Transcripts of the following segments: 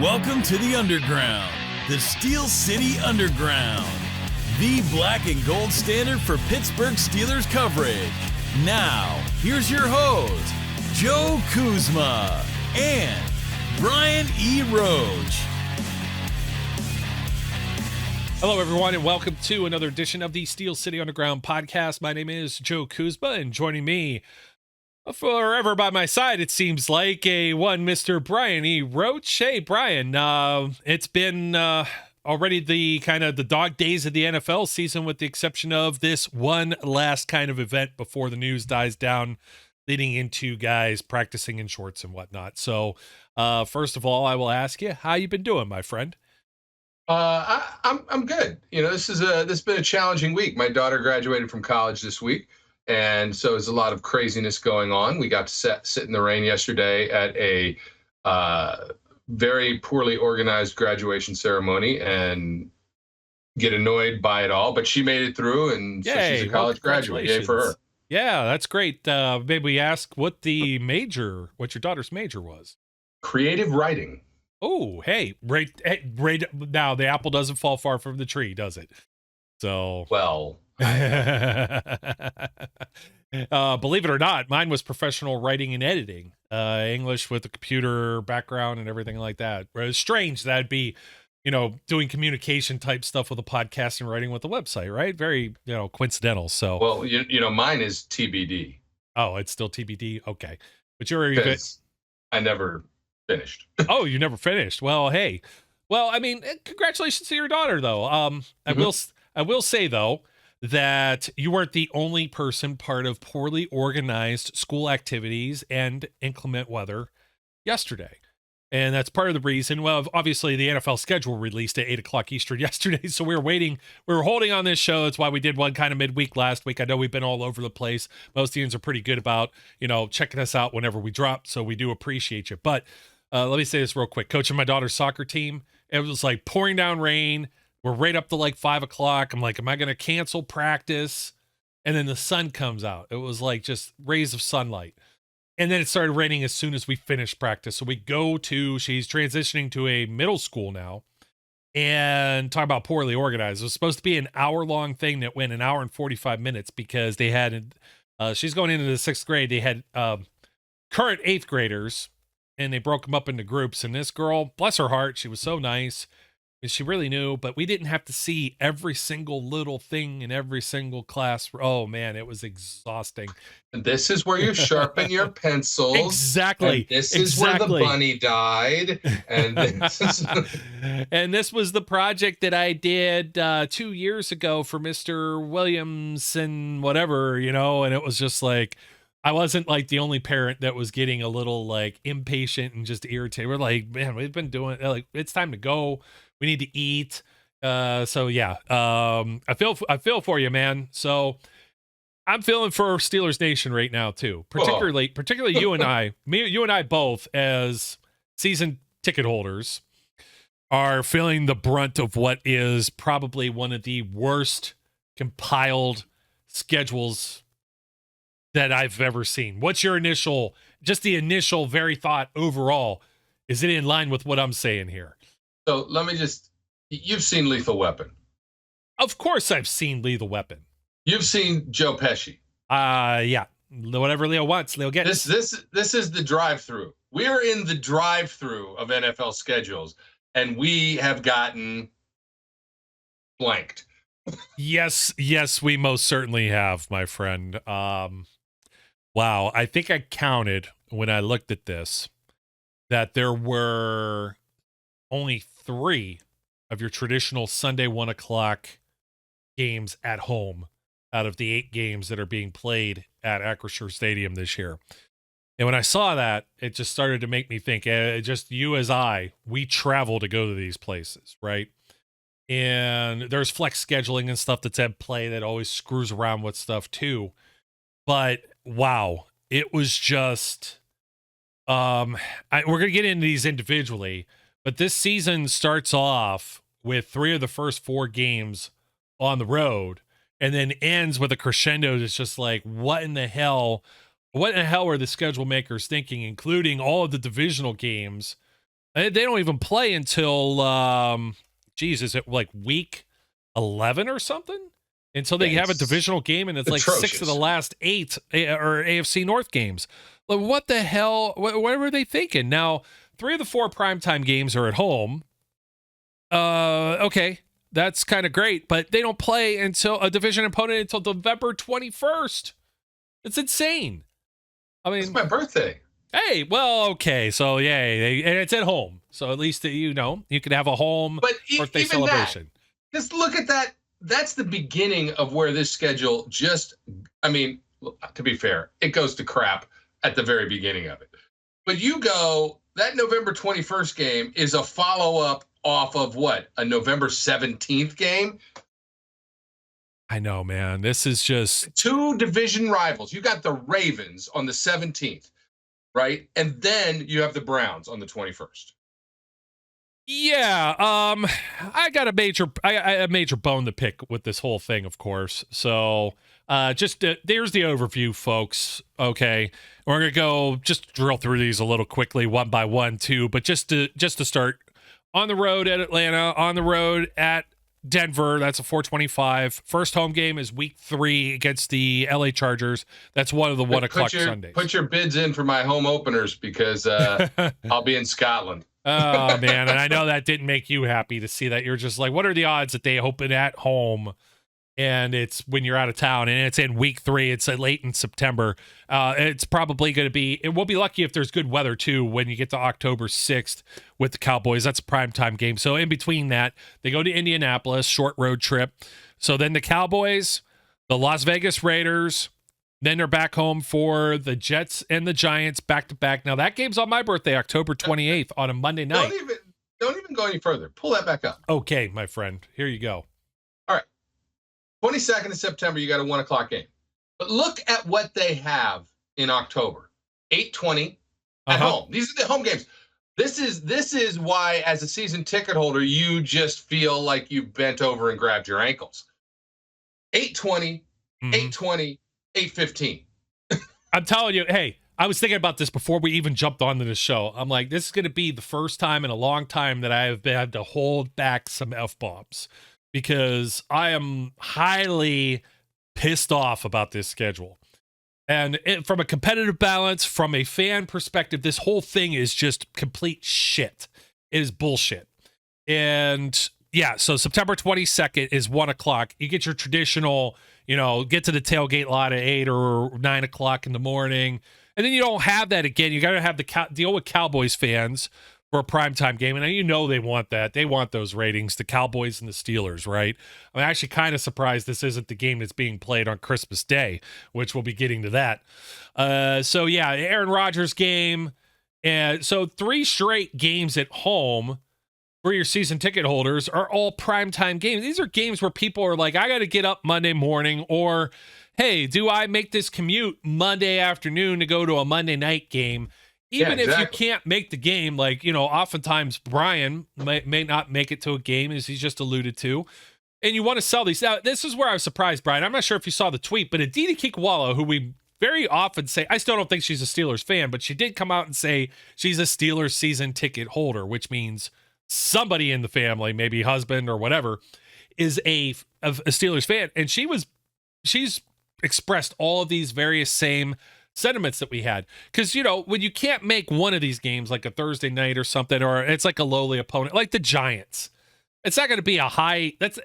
Welcome to the Underground, the Steel City Underground, the black and gold standard for Pittsburgh Steelers coverage. Now, here's your host, Joe Kuzma and Brian E. Roach. Hello, everyone, and welcome to another edition of the Steel City Underground podcast. My name is Joe Kuzma, and joining me forever by my side, it seems like, one Mr. Brian E. Roach. Hey, Brian, it's been already the dog days of the NFL season, with the exception of this one last kind of event before the news dies down, leading into guys practicing in shorts and whatnot. So, first of all, I will ask you, how you been doing, my friend? I'm good. You know, this has been a challenging week. My daughter graduated from college this week, and so there's a lot of craziness going on. We got to sit in the rain yesterday at a very poorly organized graduation ceremony and get annoyed by it all. But she made it through, and so she's a college graduate. Yay for her. Yeah, that's great. Maybe we ask what your daughter's major was. Creative writing. Oh, hey, right now the apple doesn't fall far from the tree, does it? So, well, believe it or not, mine was professional writing and editing, English with a computer background and everything like that. It's strange that I'd be, doing communication type stuff with a podcast and writing with a website, right? Very, coincidental. So, well, mine is TBD. Oh, it's still TBD. Okay, but you're I never finished. Oh, you never finished. Well, hey, I mean, congratulations to your daughter, though. I will say though that you weren't the only person part of poorly organized school activities and inclement weather yesterday. And that's part of the reason. Well, obviously the NFL schedule released at 8:00 Eastern yesterday. So we were holding on this show. That's why we did one kind of midweek last week. I know we've been all over the place. Most teams are pretty good about, checking us out whenever we drop. So we do appreciate you. But let me say this real quick. Coaching my daughter's soccer team, it was like pouring down rain. We're right up to like 5 o'clock. I'm like, am I going to cancel practice? And then the sun comes out. It was like just rays of sunlight. And then it started raining as soon as we finished practice. So she's transitioning to a middle school now. And talk about poorly organized. It was supposed to be an hour-long thing that went an hour and 45 minutes because they had, she's going into the 6th grade. They had current 8th graders, and they broke them up into groups. And this girl, bless her heart, she was so nice. And she really knew, but we didn't have to see every single little thing in every single class. Oh, man, it was exhausting. This is where you sharpen your pencils. Exactly. And this is where the bunny died. And this was the project that I did 2 years ago for Mr. Williamson, whatever, and it was just like, I wasn't like the only parent that was getting a little like impatient and just irritated. We're like, man, we've been doing like, it's time to go. We need to eat. So yeah, I feel for you, man. So I'm feeling for Steelers Nation right now too, particularly you and you and I both as season ticket holders are feeling the brunt of what is probably one of the worst compiled schedules that I've ever seen. What's your initial very thought overall? Is it in line with what I'm saying here? So let me you've seen Lethal Weapon. Of course I've seen Lethal Weapon. You've seen Joe Pesci. Yeah. Whatever Leo wants, Leo gets. This is the drive-through. We are in the drive-through of NFL schedules, and we have gotten blanked. Yes, we most certainly have, my friend. Wow, I think I counted when I looked at this that there were only 3 of your traditional Sunday 1 o'clock games at home out of the 8 games that are being played at Acrisure Stadium this year. And when I saw that, it just started to make me think, just you as we travel to go to these places, right? And there's flex scheduling and stuff that's at play that always screws around with stuff too. But wow, it was just, we're going to get into these individually, but this season starts off with 3 of the first 4 games on the road and then ends with a crescendo that's just like, what in the hell were the schedule makers thinking, including all of the divisional games They don't even play until, is it like week 11 or something? Until they have a divisional game, and it's atrocious. Like 6 of the last 8 or AFC North games. Like, what the hell? What were they thinking? Now, 3 of the 4 primetime games are at home. Okay, that's kind of great, but they don't play until a division opponent until November 21st. It's insane. I mean, it's my birthday. Hey, well, okay, so yay, and it's at home, so at least you can have a home birthday celebration. Just look at that. That's the beginning of where this schedule to be fair, it goes to crap at the very beginning of it. But that November 21st game is a follow-up off of what? A November 17th game? I know, man. This is just 2 division rivals. You got the Ravens on the 17th. Right? And then you have the Browns on the 21st. Yeah. I got a major bone to pick with this whole thing, of course. So there's the overview, folks. Okay. We're going to go just drill through these a little quickly, one by one, too. But just to start, on the road at Atlanta, on the road at Denver, that's a 4:25. First home game is week 3 against the LA Chargers. That's one of the 1 o'clock Sundays. Put your bids in for my home openers because I'll be in Scotland. Oh, man. And I know that didn't make you happy to see that. You're just like, what are the odds that they open at home? And it's when you're out of town, and it's in week 3. It's late in September. It's probably going to be, and we'll be lucky if there's good weather too when you get to October 6th with the Cowboys. That's a primetime game. So in between that, they go to Indianapolis, short road trip. So then the Cowboys, the Las Vegas Raiders, then they're back home for the Jets and the Giants back to back. Now that game's on my birthday, October 28th on a Monday night. Don't even go any further. Pull that back up. Okay, my friend. Here you go. 22nd of September, you got a 1 o'clock game. But look at what they have in October. 8:20 at home. These are the home games. This is why, as a season ticket holder, you just feel like you bent over and grabbed your ankles. 8:20, 8:20, 8:15. I'm telling you, hey, I was thinking about this before we even jumped onto the show. I'm like, this is going to be the first time in a long time that I have had to hold back some F-bombs. Because I am highly pissed off about this schedule. And from a competitive balance, from a fan perspective, this whole thing is just complete shit. It is bullshit. And yeah, so September 22nd is 1 o'clock. You get your traditional, get to the tailgate lot at 8 or 9 o'clock in the morning. And then you don't have that again. You got to have deal with Cowboys fans for a primetime game, and they want that. They want those ratings, the Cowboys and the Steelers, right? I'm actually kind of surprised this isn't the game that's being played on Christmas Day, which we'll be getting to that. So yeah, Aaron Rodgers game, and so 3 straight games at home for your season ticket holders are all primetime games. These are games where people are like, I got to get up Monday morning, or hey, do I make this commute Monday afternoon to go to a Monday night game? Even if you can't make the game, oftentimes Brian may not make it to a game, as he's just alluded to, and you want to sell these. Now, this is where I was surprised, Brian. I'm not sure if you saw the tweet, but Aditi Kikwala, who we very often say, I still don't think she's a Steelers fan, but she did come out and say she's a Steelers season ticket holder, which means somebody in the family, maybe husband or whatever, is a Steelers fan. And she's expressed all of these various same sentiments that we had, because when you can't make one of these games, like a Thursday night or something, or it's like a lowly opponent like the Giants, it's not going to be that's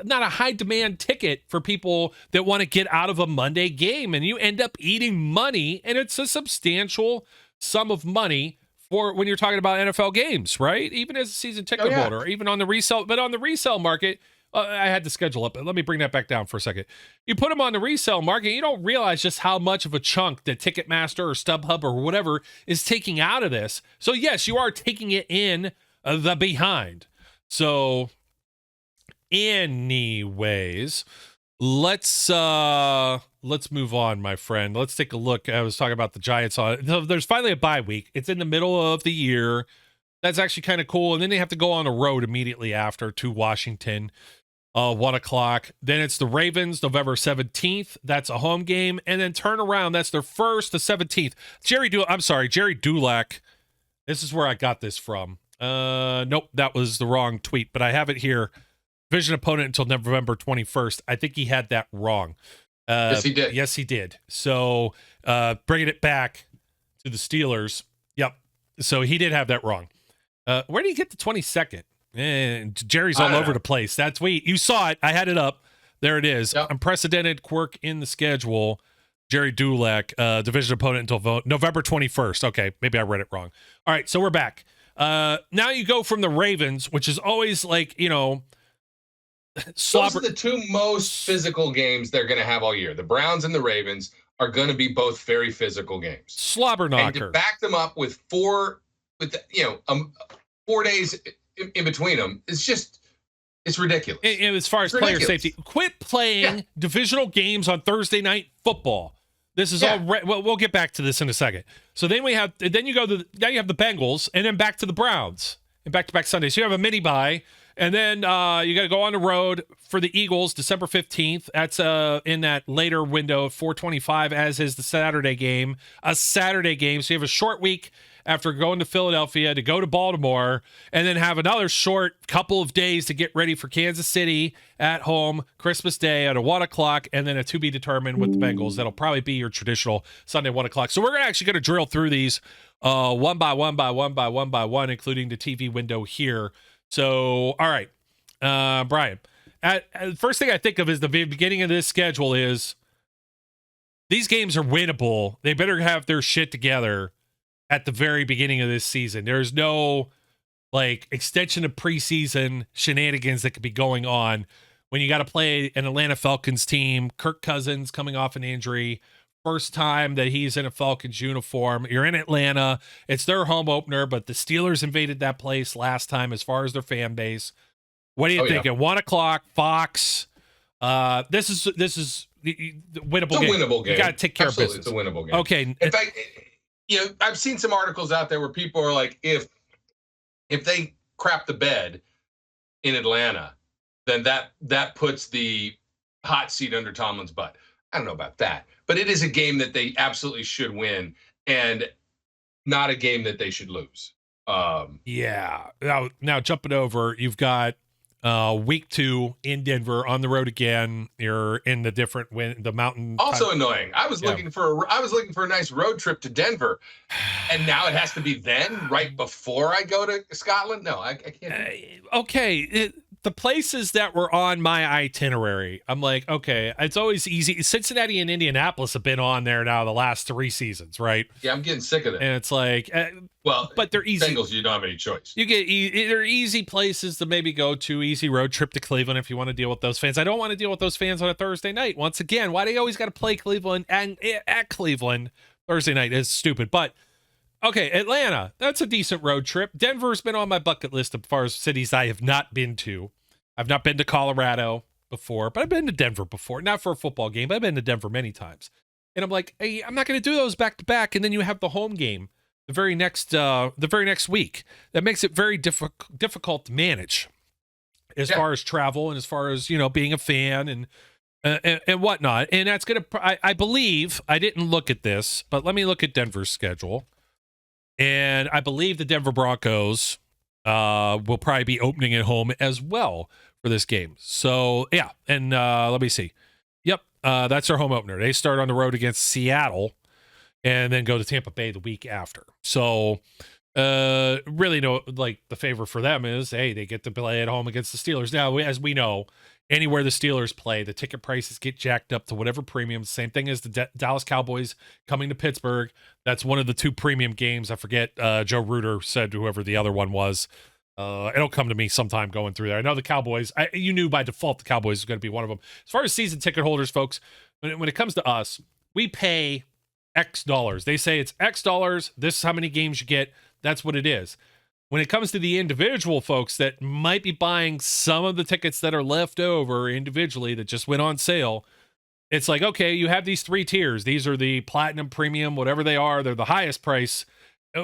not a high demand ticket for people that want to get out of a Monday game, and you end up eating money, and it's a substantial sum of money for when you're talking about NFL games, right? Even as a season ticket holder, even on the resale, but on the resale market. I had the schedule up, but let me bring that back down for a second. You put them on the resale market, you don't realize just how much of a chunk that Ticketmaster or StubHub or whatever is taking out of this. So yes, you are taking it in the behind. So anyways, let's move on, my friend. Let's take a look. I was talking about the Giants. There's finally a bye week. It's in the middle of the year. That's actually kind of cool. And then they have to go on the road immediately after to Washington. 1 o'clock. Then it's the Ravens, November 17th. That's a home game. And then turn around. That's their first, the 17th. Jerry Dulac This is where I got this from. Nope, that was the wrong tweet, but I have it here. Division opponent until November 21st. I think he had that wrong. Yes, he did. Yes, he did. So bringing it back to the Steelers. Yep. So he did have that wrong. Where did he get the 22nd? And Jerry's all over the place. That's you saw it. I had it up. There it is. Yep. Unprecedented quirk in the schedule. Jerry Dulac, division opponent until November 21st. Okay, maybe I read it wrong. All right, so we're back. Now you go from the Ravens, which is always like, Those are the two most physical games they're going to have all year. The Browns and the Ravens are going to be both very physical games. Slobber knocker. And to back them up with 4 days in between them, it's ridiculous. And as far as player safety, quit playing divisional games on Thursday night football. This is all. Well, we'll get back to this in a second. So then you have the Bengals, and then back to the Browns, and back-to-back Sundays. So you have a mini bye, and then you got to go on the road for the Eagles, December 15th. That's in that later window, 4:25, as is the Saturday game. A Saturday game, so you have a short week after going to Philadelphia to go to Baltimore, and then have another short couple of days to get ready for Kansas City at home, Christmas Day at 1 o'clock, and then a to be determined with the Bengals. That'll probably be your traditional Sunday 1 o'clock. So we're actually going to drill through these one by one, including the TV window here. So, all right, Brian, first thing I think of is the beginning of this schedule is these games are winnable. They better have their shit together at the very beginning of this season. There's no extension of preseason shenanigans that could be going on when you got to play an Atlanta Falcons team. Kirk Cousins coming off an injury, first time that he's in a Falcons uniform. You're in Atlanta. It's their home opener, but the Steelers invaded that place last time as far as their fan base. What do you think? At 1 o'clock, Fox. This is the winnable game. Winnable game. You got to take care of business. It's a winnable game. Okay. In fact, I've seen some articles out there where people are like, if they crap the bed in Atlanta, then that puts the hot seat under Tomlin's butt. I don't know about that, but it is a game that they absolutely should win, and not a game that they should lose. Yeah. Now jumping over, you've got week 2 in Denver on the road again. You're in the mountain. Also annoying. I was looking for a nice road trip to Denver, and now it has to be then, right before I go to Scotland. No, I can't. Okay. The places that were on my itinerary, I'm like, okay, it's always easy. Cincinnati and Indianapolis have been on there now the last 3 seasons, right? Yeah, I'm getting sick of it. And it's like, but they're easy. Bengals, you don't have any choice. You get they're easy places to maybe go to. Easy road trip to Cleveland if you want to deal with those fans. I don't want to deal with those fans on a Thursday night. Once again, why do you always got to play Cleveland and at Cleveland Thursday night? Is stupid, but. Okay, Atlanta, that's a decent road trip. Denver's been on my bucket list as far as cities I have not been to. I've not been to Colorado before, but I've been to Denver before. Not for a football game, but I've been to Denver many times. And I'm like, hey, I'm not going to do those back to back. And then you have the home game the very next week. That makes it very difficult to manage as far as travel and as far as, being a fan and whatnot. And that's going to, I believe, I didn't look at this, but let me look at Denver's schedule. And I believe the Denver Broncos will probably be opening at home as well for this game. So, yeah. And let me see. Yep. That's their home opener. They start on the road against Seattle and then go to Tampa Bay the week after. So, really, the favor for them is, hey, they get to play at home against the Steelers. Now, as we know, anywhere the Steelers play, the ticket prices get jacked up to whatever premium. Same thing as the Dallas Cowboys coming to Pittsburgh. That's one of the 2 premium games. I forget. Joe Reuter said whoever the other one was. It'll come to me sometime going through there. I know the Cowboys. You knew by default the Cowboys is going to be one of them. As far as season ticket holders, folks, when it comes to us, we pay X dollars. They say it's X dollars. This is how many games you get. That's what it is. When it comes to the individual folks that might be buying some of the tickets that are left over individually that just went on sale, it's like, okay, you have these 3 tiers. These are the platinum, premium, whatever they are. They're the highest price.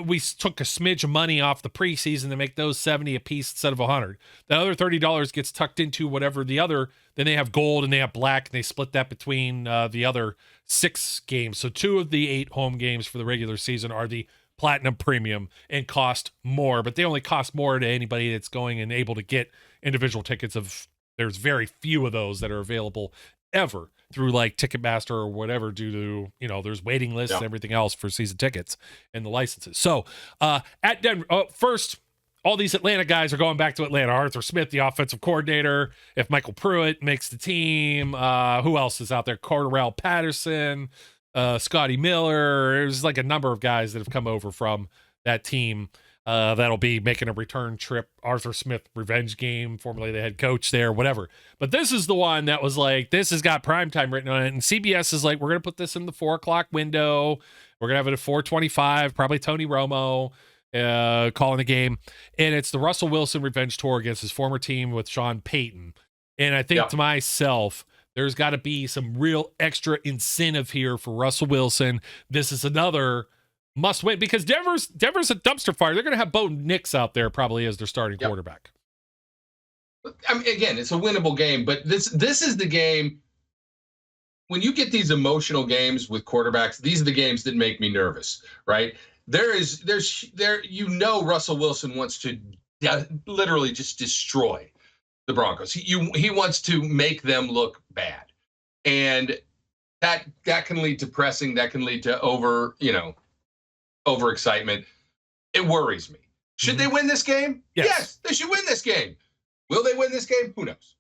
We took a smidge of money off the preseason to make those 70 a piece instead of 100. The other $30 gets tucked into whatever the other. Then they have gold and they have black, and they split that between the other 6 games. So 2 of the 8 home games for the regular season are the platinum premium and cost more, but they only cost more to anybody that's going and able to get individual tickets. There's very few of those that are available ever through like Ticketmaster or whatever, due to, there's waiting lists and everything else for season tickets and the licenses. So at Denver, first, all these Atlanta guys are going back to Atlanta. Arthur Smith, the offensive coordinator. If Michael Pruitt makes the team, who else is out there? Cordarrelle Patterson, Scotty Miller. There's like a number of guys that have come over from that team that'll be making a return trip. Arthur Smith revenge game, formerly the head coach there, whatever. But this is the one that was like, this has got primetime written on it. And CBS is like, we're going to put this in the 4:00 window. We're going to have it at 4:25, probably Tony Romo calling the game. And it's the Russell Wilson revenge tour against his former team with Sean Payton. And I think to myself, there's got to be some real extra incentive here for Russell Wilson. This is another must win because Denver's a dumpster fire. They're going to have Bo Nix out there probably as their starting quarterback. I mean, again, it's a winnable game, but this is the game. When you get these emotional games with quarterbacks, these are the games that make me nervous, right? There's Russell Wilson wants to literally just destroy the Broncos. He wants to make them look bad, and that can lead to pressing. That can lead to overexcitement. It worries me. Should they win this game? Yes, they should win this game. Will they win this game? Who knows?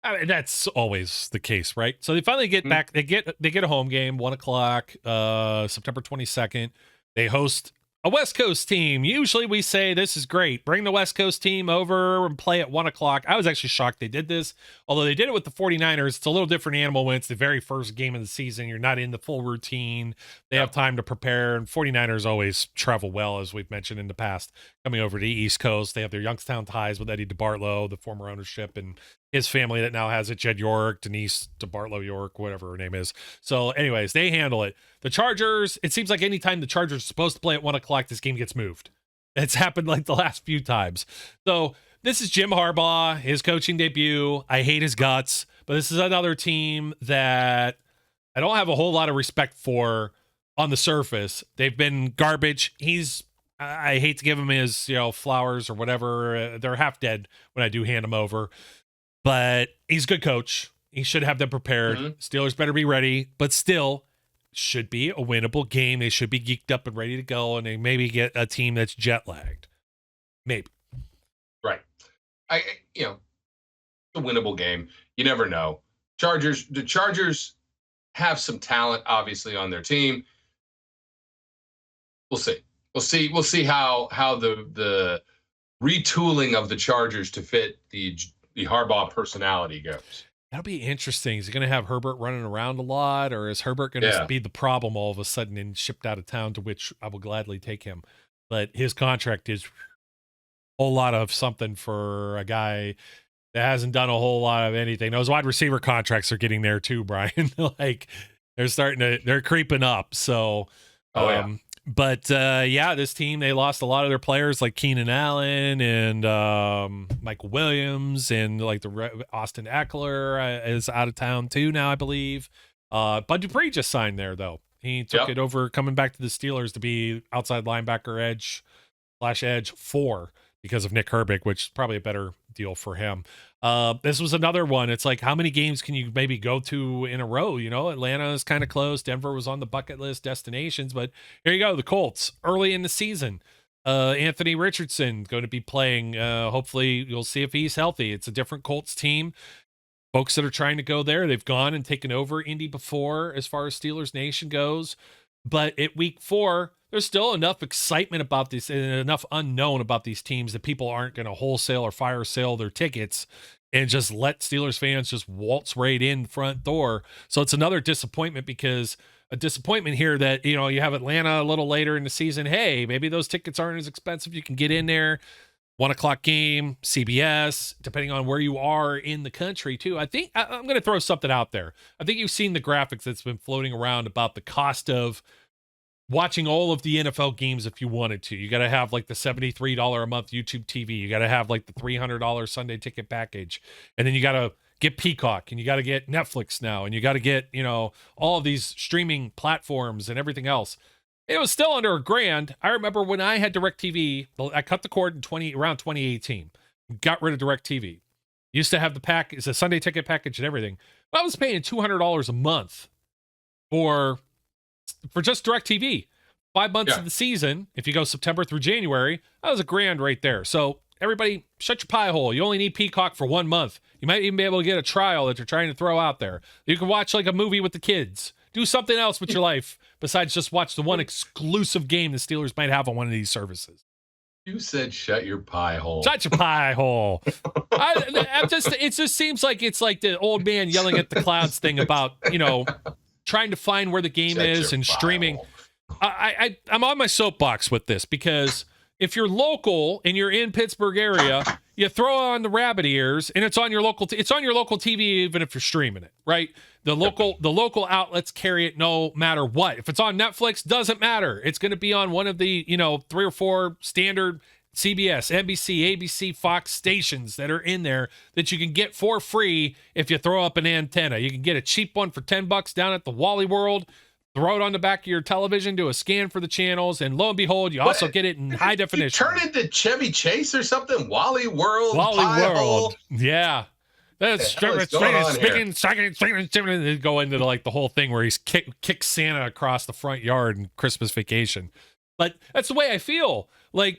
I mean, that's always the case, right? So they finally get back. They get a home game, 1:00, September 22nd. They host a West Coast team. Usually we say this is great. Bring the West Coast team over and play at 1:00. I was actually shocked they did this. Although they did it with the 49ers, it's a little different animal when it's the very first game of the season. You're not in the full routine. They have time to prepare. And 49ers always travel well, as we've mentioned in the past, coming over to the East Coast. They have their Youngstown ties with Eddie DeBartolo, the former ownership, and his family that now has it, Jed York, Denise DeBartolo York, whatever her name is. So anyways, they handle it. The Chargers, it seems like anytime the Chargers are supposed to play at 1:00, this game gets moved. It's happened like the last few times. So this is Jim Harbaugh, his coaching debut. I hate his guts, but this is another team that I don't have a whole lot of respect for on the surface. They've been garbage. I hate to give him his, flowers or whatever. They're half dead when I do hand him over. But he's a good coach. He should have them prepared. Steelers better be ready, but still should be a winnable game. They should be geeked up and ready to go, and they maybe get a team that's jet lagged. Maybe. Right. It's a winnable game. You never know. The Chargers have some talent, obviously, on their team. We'll see. We'll see how the retooling of the Chargers to fit the Harbaugh personality goes. That'll be interesting. Is he going to have Herbert running around a lot, or is Herbert going to be the problem all of a sudden and shipped out of town, to which I will gladly take him? But his contract is a whole lot of something for a guy that hasn't done a whole lot of anything. Those wide receiver contracts are getting there too, Brian. Like they're creeping up. So, But this team, they lost a lot of their players like Keenan Allen and Michael Williams, and like Austin Eckler is out of town too now, I believe. Bud Dupree just signed there though. He took it over, coming back to the Steelers to be outside linebacker edge 4 because of Nick Herbig, which is probably a better deal for him. This was another one. It's like, how many games can you maybe go to in a row? Atlanta is kind of close. Denver was on the bucket list destinations, but here you go. The Colts early in the season. Anthony Richardson going to be playing. Hopefully you'll see if he's healthy. It's a different Colts team. Folks that are trying to go there, they've gone and taken over Indy before as far as Steelers Nation goes. But at week 4, there's still enough excitement about this and enough unknown about these teams that people aren't going to wholesale or fire sale their tickets and just let Steelers fans just waltz right in the front door. So it's another disappointment, because a disappointment here that, you have Atlanta a little later in the season. Hey, maybe those tickets aren't as expensive. You can get in there. 1:00 game, CBS, depending on where you are in the country too. I think I'm going to throw something out there. I think you've seen the graphics that's been floating around about the cost of watching all of the NFL games if you wanted to. You got to have like the $73 a month YouTube TV. You got to have like the $300 Sunday ticket package. And then you got to get Peacock, and you got to get Netflix now, and you got to get, all of these streaming platforms and everything else. It was still under $1,000. I remember when I had DirecTV, I cut the cord in around 2018, got rid of DirecTV. Used to have the pack, it's a Sunday ticket package and everything. I was paying $200 a month for just DirecTV. 5 months of the season, if you go September through January, that was $1,000 right there. So everybody, shut your pie hole. You only need Peacock for 1 month. You might even be able to get a trial that you're trying to throw out there. You can watch like a movie with the kids. Do something else with your life besides just watch the one exclusive game the Steelers might have on one of these services. You said shut your pie hole. Shut your pie hole. It just seems like it's like the old man yelling at the clouds thing about, trying to find where the game is and streaming. I'm on my soapbox with this because if you're local and you're in Pittsburgh area, you throw on the rabbit ears and it's on your local TV even if you're streaming it, right? The local outlets carry it no matter what. If it's on Netflix, doesn't matter. It's going to be on one of the 3 or 4 standard CBS, NBC, ABC, Fox stations that are in there that you can get for free if you throw up an antenna. You can get a cheap one for $10 down at the Wally World. Throw it on the back of your television, do a scan for the channels, and lo and behold, you also get it in high definition. You turn into Chevy Chase or something? Wally World. Hole. Yeah. That's go into the whole thing where he's kicks Santa across the front yard in Christmas Vacation. But that's the way I feel.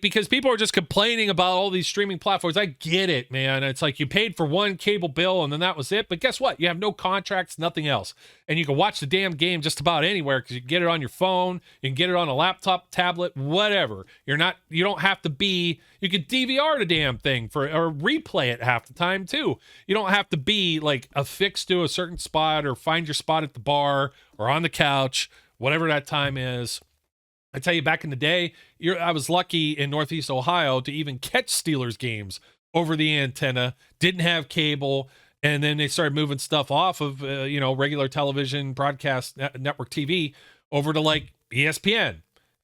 Because people are just complaining about all these streaming platforms. I get it, man. It's like you paid for one cable bill and then that was it. But guess what? You have no contracts, nothing else. And you can watch the damn game just about anywhere because you can get it on your phone, you can get it on a laptop, tablet, whatever. You don't have to be, you could DVR the damn thing or replay it half the time too. You don't have to be affixed to a certain spot or find your spot at the bar or on the couch, whatever that time is. I tell you, back in the day, I was lucky in Northeast Ohio to even catch Steelers games over the antenna, didn't have cable, and then they started moving stuff off of, regular television, broadcast, network TV over to ESPN.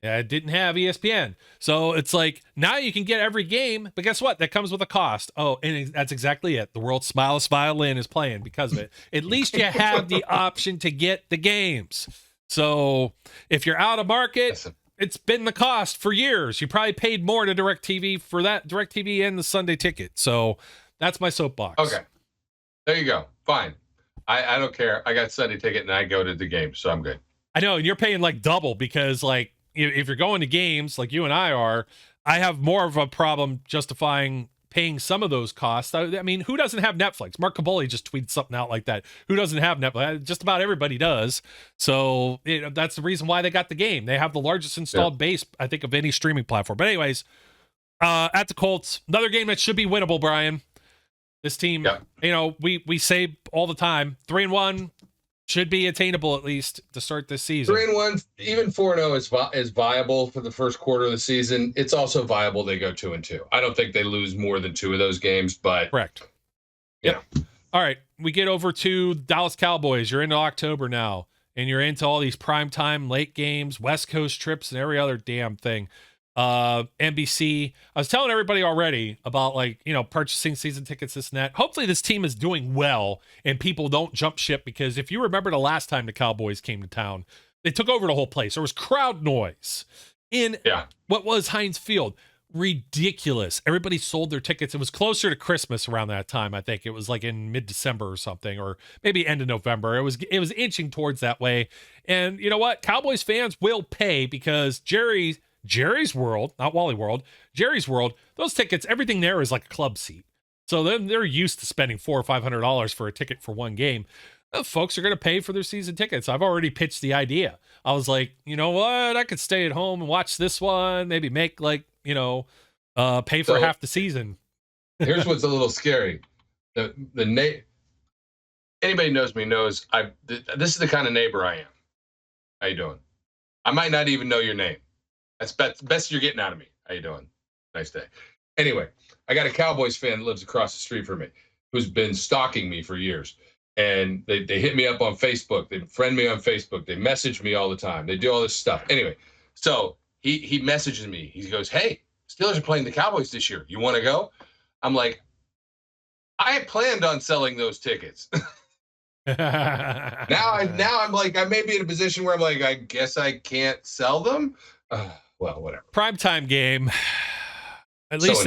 I didn't have ESPN. So it's now you can get every game, but guess what? That comes with a cost. Oh, and that's exactly it. The world's smallest violin is playing because of it. At least you have the option to get the games. So if you're out of market, it's been the cost for years. You probably paid more to DirecTV for that, DirecTV and the Sunday ticket. So that's my soapbox. Okay. There you go. Fine. I don't care. I got Sunday ticket and I go to the game, so I'm good. I know, and you're paying double because if you're going to games like you and I are, I have more of a problem justifying paying some of those costs. I mean, who doesn't have Netflix? Mark Caboli just tweeted something out like that. Who doesn't have Netflix? Just about everybody does. So that's the reason why they got the game. They have the largest installed base, I think, of any streaming platform. But anyways, at the Colts, another game that should be winnable, Brian. This team, we say all the time, 3-1 should be attainable at least to start this season. 3-1, even 4-0 is viable for the first quarter of the season. It's also viable they go 2-2. I don't think they lose more than 2 of those games, but correct. Yep. All right, we get over to Dallas Cowboys. You're into October now, and you're into all these primetime late games, West Coast trips, and every other damn thing. NBC. I was telling everybody already about purchasing season tickets, this and that. Hopefully this team is doing well and people don't jump ship, because if you remember the last time the Cowboys came to town, they took over the whole place. There was crowd noise in what was Heinz Field. Ridiculous. Everybody sold their tickets. It was closer to Christmas around that time. I think it was in mid-December or something, or maybe end of November. It was inching towards that way. And you know what? Cowboys fans will pay because Jerry's World, not Wally World, Jerry's World, those tickets, everything there is like a club seat. So then they're used to spending $400 or $500 for a ticket for one game. Folks are going to pay for their season tickets. I've already pitched the idea. I was like, you know what? I could stay at home and watch this one, maybe make pay for half the season. Here's what's a little scary. Anybody knows me knows this is the kind of neighbor I am. How you doing? I might not even know your name. That's best you're getting out of me. How you doing? Nice day. Anyway, I got a Cowboys fan that lives across the street from me who's been stalking me for years. And they hit me up on Facebook. They friend me on Facebook. They message me all the time. They do all this stuff. Anyway, so he messages me. He goes, "Hey, Steelers are playing the Cowboys this year. You want to go?" I'm like, I planned on selling those tickets. Now I'm like, I may be in a position where I'm like, I guess I can't sell them. Well, whatever. Primetime game. At least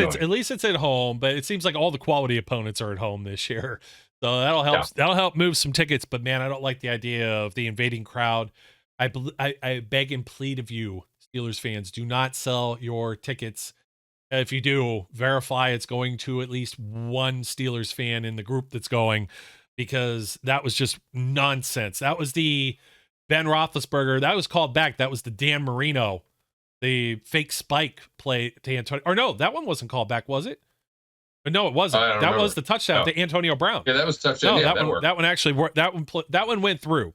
it's at home, but it seems like all the quality opponents are at home this year. So that'll help. Yeah. That'll help move some tickets. But man, I don't like the idea of the invading crowd. I beg and plead of you, Steelers fans, do not sell your tickets. If you do, verify it's going to at least one Steelers fan in the group that's going, because that was just nonsense. That was the Ben Roethlisberger. That was called back. That was the Dan Marino, the fake spike play to Antonio. Or no, that one wasn't called back, was it? No, it wasn't. That was the touchdown to Antonio Brown. Yeah, that was touchdown. No, yeah, that one actually worked. That one went through.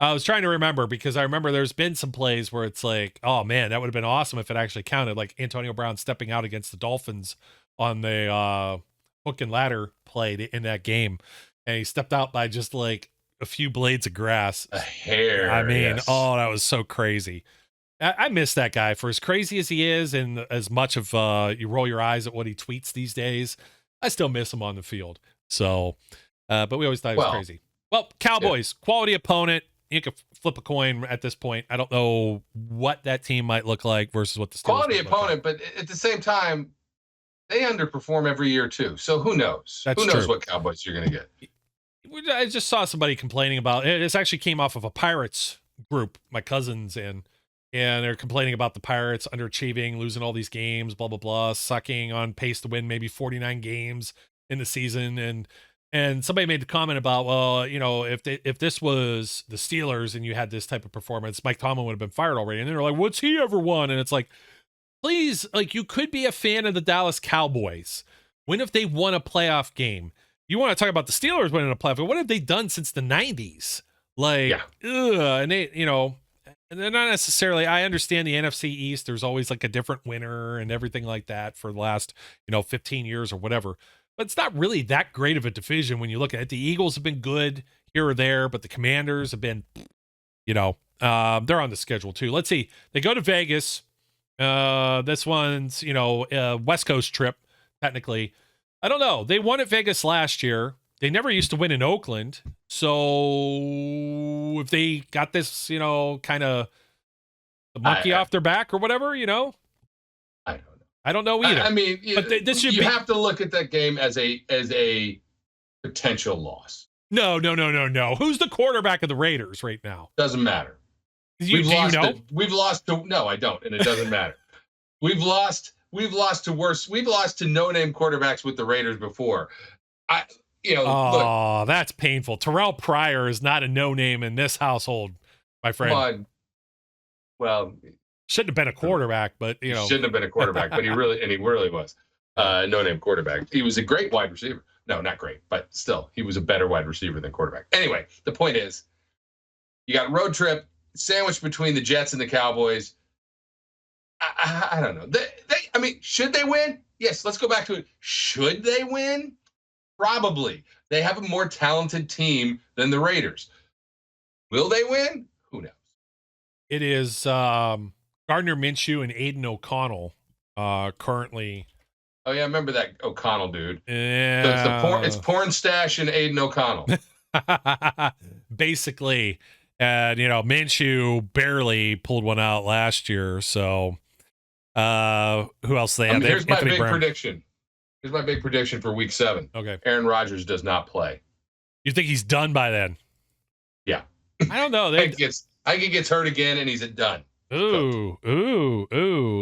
I was trying to remember, because I remember there's been some plays where it's like, oh man, that would have been awesome if it actually counted. Like Antonio Brown stepping out against the Dolphins on the hook and ladder play in that game, and he stepped out by just like a few blades of grass, a hair. I mean, yes. Oh, that was so crazy. I miss that guy, for as crazy as he is, and as much of you roll your eyes at what he tweets these days. I still miss him on the field. So, but we always thought he was crazy. Well, Cowboys, quality opponent. You can flip a coin at this point. I don't know what that team might look like versus what the Steelers quality opponent, but at the same time, they underperform every year too. So who knows? Who knows what Cowboys you're going to get? I just saw somebody complaining about it. This actually came off of a Pirates group, my cousins and they're complaining about the Pirates underachieving, losing all these games, blah, blah, blah, sucking, on pace to win maybe 49 games in the season. And somebody made the comment about, well, you know, if this was the Steelers and you had this type of performance, Mike Tomlin would have been fired already. And they're like, what's he ever won? And it's like, please, like, you could be a fan of the Dallas Cowboys. When have they won a playoff game? You want to talk about the Steelers winning a playoff game? What have they done since the 90s? Like, and they, you know, and they're not necessarily, I understand the NFC East, there's always like a different winner and everything like that for the last, 15 years or whatever. But it's not really that great of a division when you look at it. The Eagles have been good here or there, but the Commanders have been, they're on the schedule too. Let's see. They go to Vegas. This one's, West Coast trip, technically. I don't know. They won at Vegas last year. They never used to win in Oakland. So if they got this, kind of the monkey off their back or whatever, I don't know either. I mean, but this should you have to look at that game as a potential loss. No. Who's the quarterback of the Raiders right now? Doesn't matter. We've lost to no, I don't, and it doesn't matter. We've lost to worse. We've lost to no-name quarterbacks with the Raiders before. Look, that's painful. Terrell Pryor is not a no-name in this household, my friend. Well, shouldn't have been a quarterback, but shouldn't have been a quarterback, but he really was no-name quarterback. He was a great wide receiver. No, not great, but still, he was a better wide receiver than quarterback. Anyway, the point is, you got a road trip sandwiched between the Jets and the Cowboys. I don't know. Should they win? Yes. Let's go back to it. Should they win? Probably. They have a more talented team than the Raiders. Will they win? Who knows? It is Gardner Minshew and Aiden O'Connell currently. Oh yeah, I remember that O'Connell dude. Yeah. So it's porn stash and Aiden O'Connell. Basically, and Minshew barely pulled one out last year. So, who else they have? Here's my big prediction. Here's my big prediction for Week 7. Okay. Aaron Rodgers does not play. You think he's done by then? Yeah. I don't know. I think he gets hurt again and he's done. Ooh.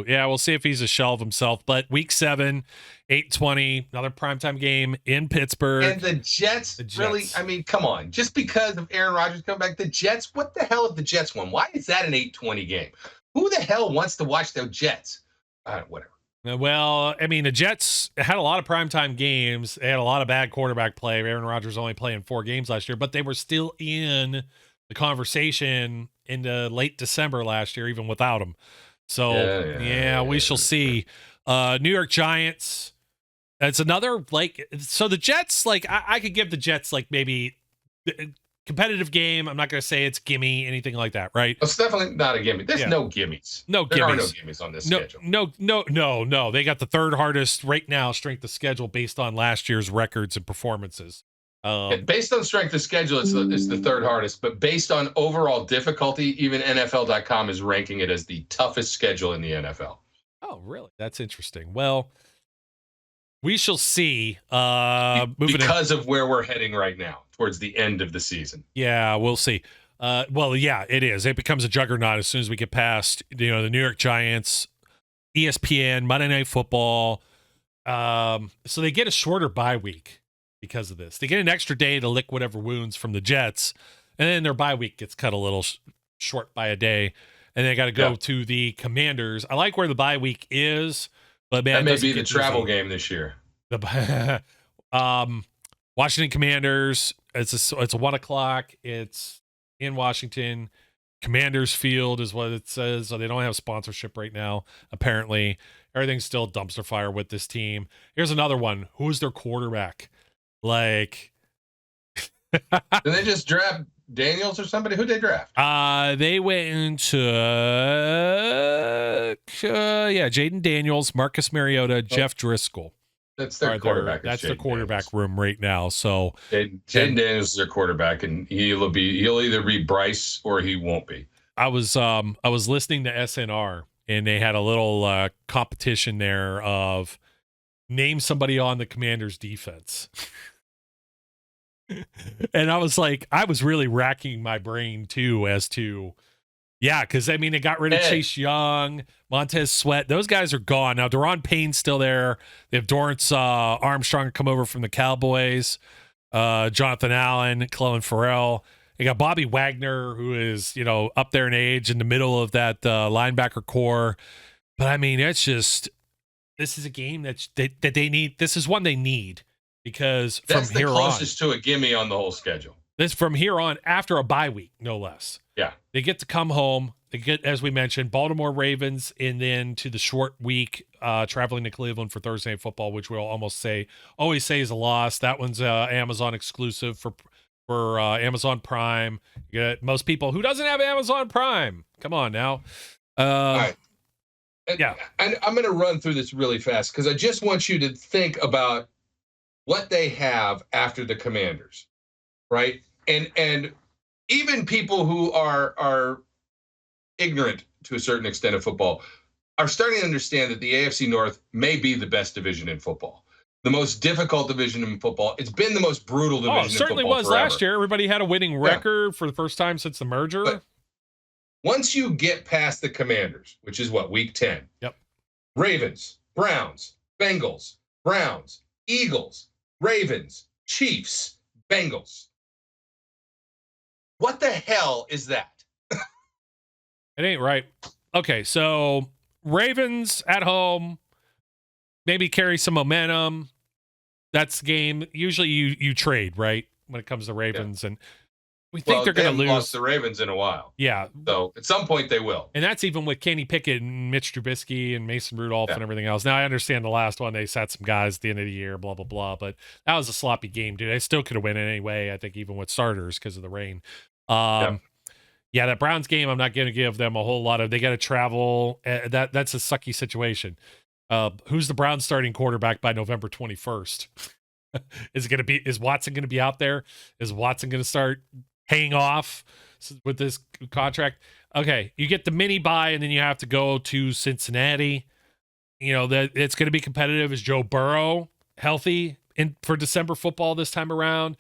Yeah, we'll see if he's a shell of himself. But Week 7, 8:20, another primetime game in Pittsburgh. And the Jets, really, I mean, come on. Just because of Aaron Rodgers coming back, the Jets, what the hell if the Jets won? Why is that an 8:20 game? Who the hell wants to watch the Jets? Whatever. Well, I mean, the Jets had a lot of primetime games. They had a lot of bad quarterback play. Aaron Rodgers only playing 4 games last year, but they were still in the conversation into late December last year, even without him. So, we shall see. New York Giants. That's another, so the Jets, I could give the Jets, maybe competitive game. I'm not going to say it's gimme, anything like that, right? It's definitely not a gimme. There's no gimmies. There are no gimmies on this schedule. No. They got the third hardest right now strength of schedule based on last year's records and performances. Based on strength of schedule, it's the third hardest, but based on overall difficulty, even NFL.com is ranking it as the toughest schedule in the NFL. Oh, really? That's interesting. Well, we shall see. Because of where we're heading right now, towards the end of the season. Yeah, we'll see. Well, yeah, it is. It becomes a juggernaut as soon as we get past, the New York Giants, ESPN, Monday Night Football. So they get a shorter bye week because of this. They get an extra day to lick whatever wounds from the Jets, and then their bye week gets cut a little short by a day, and they got to go to the Commanders. I like where the bye week is, but man, that may be the travel game this year. The Washington Commanders. It's a 1:00. It's in Washington. Commanders Field is what it says. So they don't have sponsorship right now. Apparently, everything's still dumpster fire with this team. Here's another one. Who's their quarterback? Like, did they just draft Daniels or somebody? Who'd they draft? They went into Jaden Daniels, Marcus Mariota, Jeff Driscoll. That's their quarterback. That's their quarterback room right now. So Jaden Daniels is their quarterback, and he'll either be Bryce or he won't be. I was listening to SNR, and they had a little competition there of name somebody on the Commanders defense. And I was really racking my brain too as to, because they got rid of Chase Young, Montez Sweat. Those guys are gone. Now, Daron Payne's still there. They have Dorrance Armstrong come over from the Cowboys, Jonathan Allen, Clelin Ferrell. They got Bobby Wagner, who is, up there in age in the middle of that linebacker core. But, it's just, this is a game that they need. This is one they need because that's from here on. That's the closest to a gimme on the whole schedule. This from here on, after a bye week, no less. Yeah. They get to come home. They get, as we mentioned, Baltimore Ravens, and then to the short week, traveling to Cleveland for Thursday Night Football, which we'll always say is a loss. That one's Amazon exclusive for Amazon Prime. You get most people who doesn't have Amazon Prime. Come on now. All right. And I'm going to run through this really fast because I just want you to think about what they have after the Commanders, right? And even people who are ignorant to a certain extent of football are starting to understand that the AFC North may be the best division in football, the most difficult division in football. It's been the most brutal division in football. It certainly was forever. Last year. Everybody had a winning record for the first time since the merger. But once you get past the Commanders, which is week 10. Yep. Ravens, Browns, Bengals, Browns, Eagles, Ravens, Chiefs, Bengals. What the hell is that? It ain't right. Okay, so Ravens at home, maybe carry some momentum. That's the game. Usually you trade, right, when it comes to Ravens, and we think they're going to lose. Lost the Ravens in a while. Yeah. So at some point they will. And that's even with Kenny Pickett and Mitch Trubisky and Mason Rudolph and everything else. Now, I understand the last one, they sat some guys at the end of the year, blah, blah, blah. But that was a sloppy game, dude. They still could have won anyway, I think, even with starters because of the rain. That Browns game, I'm not going to give them a whole lot of. They got to travel. That's a sucky situation. Who's the Browns starting quarterback by November 21st? Is Watson going to be out there? Is Watson going to start paying off with this contract? Okay, you get the mini bye, and then you have to go to Cincinnati. That it's going to be competitive. Is Joe Burrow healthy for December football this time around?